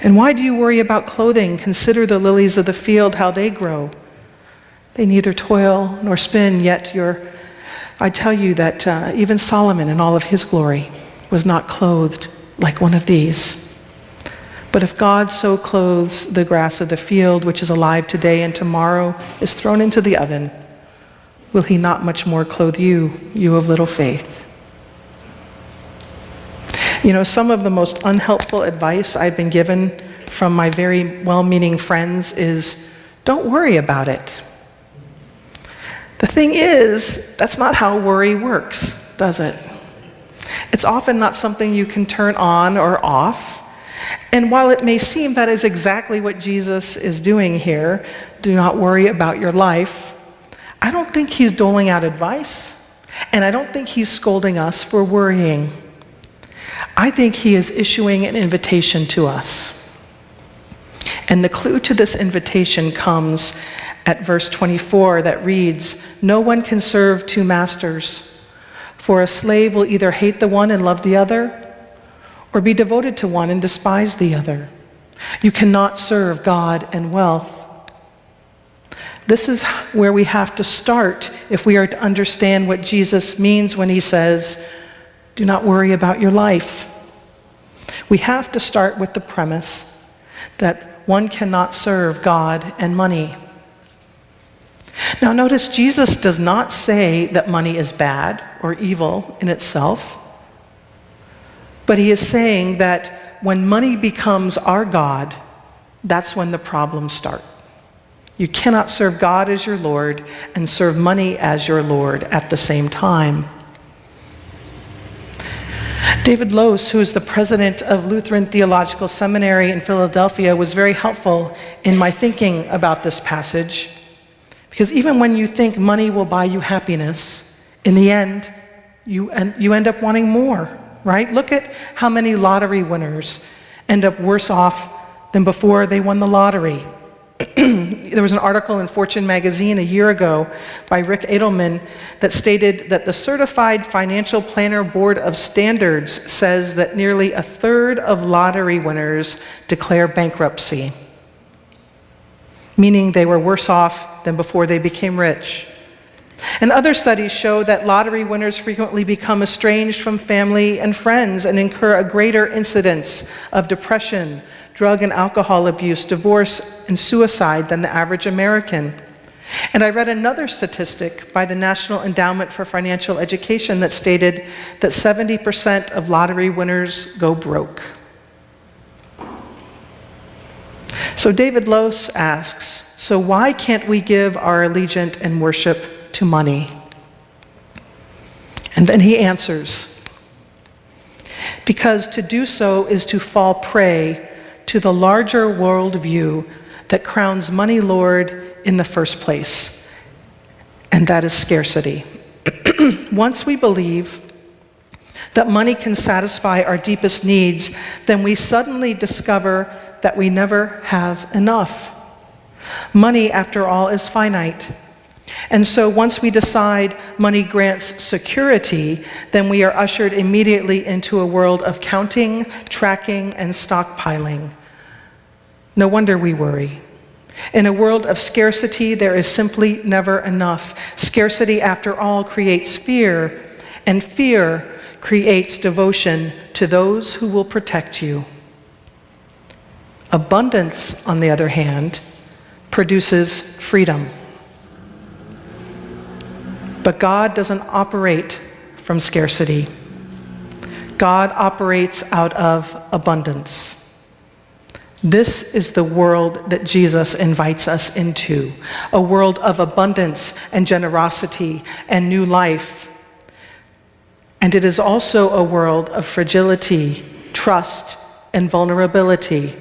And why do you worry about clothing? Consider the lilies of the field, how they grow. They neither toil nor spin, yet I tell you that even Solomon in all of his glory was not clothed like one of these. But if God so clothes the grass of the field, which is alive today and tomorrow is thrown into the oven, will he not much more clothe you, you of little faith? You know, some of the most unhelpful advice I've been given from my very well-meaning friends is, don't worry about it. The thing is, that's not how worry works, does it? It's often not something you can turn on or off. And while it may seem that is exactly what Jesus is doing here, do not worry about your life, I don't think he's doling out advice, and I don't think he's scolding us for worrying. I think he is issuing an invitation to us. And the clue to this invitation comes at verse 24 that reads, "No one can serve two masters, for a slave will either hate the one and love the other, or be devoted to one and despise the other. You cannot serve God and wealth." This is where we have to start if we are to understand what Jesus means when he says, do not worry about your life. We have to start with the premise that one cannot serve God and money. Now notice, Jesus does not say that money is bad or evil in itself, but he is saying that when money becomes our God, that's when the problems start. You cannot serve God as your Lord and serve money as your Lord at the same time. David Lose, who is the president of Lutheran Theological Seminary in Philadelphia, was very helpful in my thinking about this passage. Because even when you think money will buy you happiness, in the end, you end up wanting more, right? Look at how many lottery winners end up worse off than before they won the lottery. There was an article in Fortune magazine a year ago by Rick Edelman that stated that the Certified Financial Planner Board of Standards says that nearly a third of lottery winners declare bankruptcy, meaning they were worse off than before they became rich. And other studies show that lottery winners frequently become estranged from family and friends and incur a greater incidence of depression, drug and alcohol abuse, divorce, and suicide than the average American. And I read another statistic by the National Endowment for Financial Education that stated that 70% of lottery winners go broke. So David Lose asks, so why can't we give our allegiance and worship to money? And then he answers, because to do so is to fall prey to the larger worldview that crowns money Lord in the first place, and that is scarcity. Once we believe that money can satisfy our deepest needs, then we suddenly discover that we never have enough. Money, after all, is finite. And so once we decide money grants security, then we are ushered immediately into a world of counting, tracking, and stockpiling. No wonder we worry. In a world of scarcity, there is simply never enough. Scarcity, after all, creates fear, and fear creates devotion to those who will protect you. Abundance, on the other hand, produces freedom. But God doesn't operate from scarcity. God operates out of abundance. This is the world that Jesus invites us into, a world of abundance and generosity and new life. And it is also a world of fragility, trust, and vulnerability.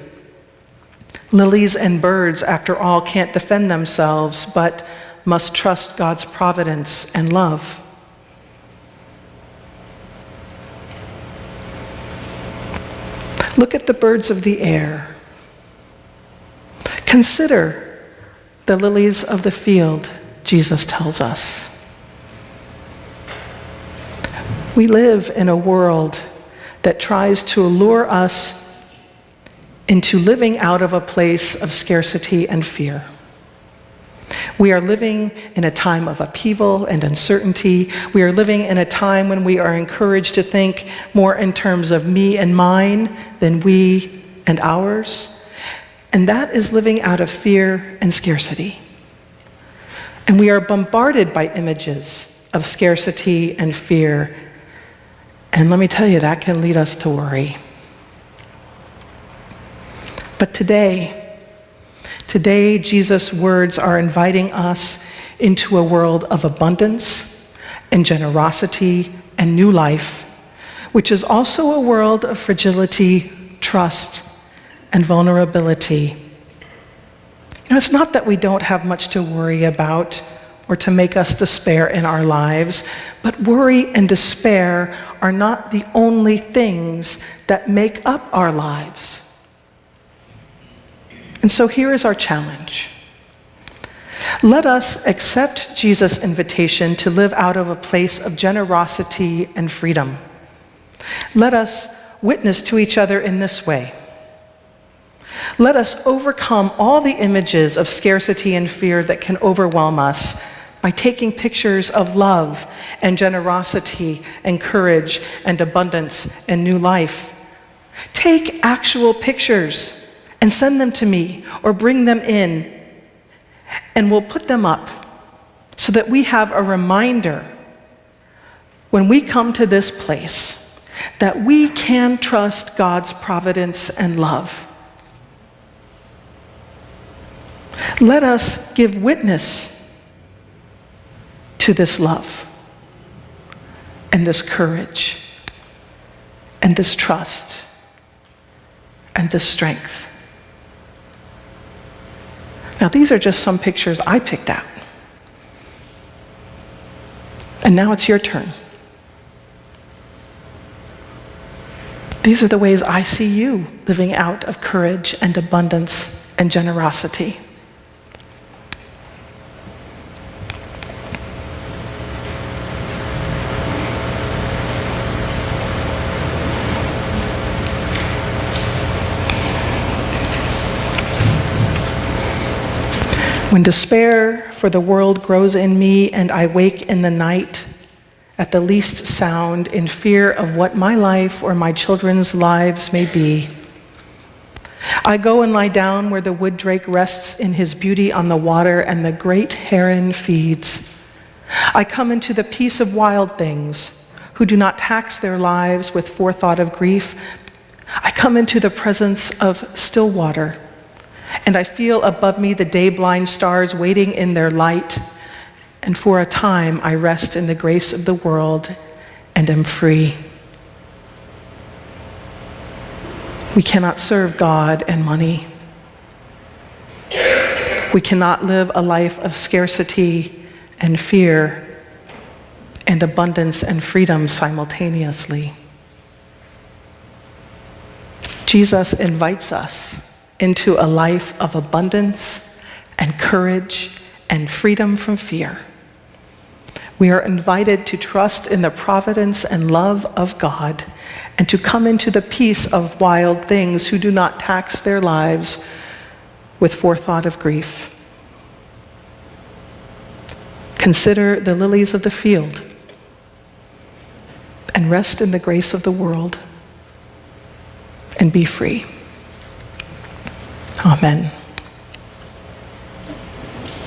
Lilies and birds, after all, can't defend themselves, but must trust God's providence and love. Look at the birds of the air. Consider the lilies of the field, Jesus tells us. We live in a world that tries to lure us into living out of a place of scarcity and fear. We are living in a time of upheaval and uncertainty. We are living in a time when we are encouraged to think more in terms of me and mine than we and ours. And that is living out of fear and scarcity. And we are bombarded by images of scarcity and fear. And let me tell you, that can lead us to worry. But today, Jesus' words are inviting us into a world of abundance and generosity and new life, which is also a world of fragility, trust, and vulnerability. It's not that we don't have much to worry about or to make us despair in our lives, but worry and despair are not the only things that make up our lives. And so here is our challenge. Let us accept Jesus' invitation to live out of a place of generosity and freedom. Let us witness to each other in this way. Let us overcome all the images of scarcity and fear that can overwhelm us by taking pictures of love and generosity and courage and abundance and new life. Take actual pictures and send them to me or bring them in, and we'll put them up so that we have a reminder when we come to this place that we can trust God's providence and love. Let us give witness to this love and this courage and this trust and this strength. Now, these are just some pictures I picked out. And now it's your turn. These are the ways I see you living out of courage and abundance and generosity. When despair for the world grows in me and I wake in the night at the least sound in fear of what my life or my children's lives may be, I go and lie down where the wood drake rests in his beauty on the water and the great heron feeds. I come into the peace of wild things who do not tax their lives with forethought of grief. I come into the presence of still water, and I feel above me the day-blind stars waiting in their light, and for a time I rest in the grace of the world and am free. We cannot serve God and money. We cannot live a life of scarcity and fear and abundance and freedom simultaneously. Jesus invites us into a life of abundance and courage and freedom from fear. We are invited to trust in the providence and love of God and to come into the peace of wild things who do not tax their lives with forethought of grief. Consider the lilies of the field and rest in the grace of the world and be free. Amen.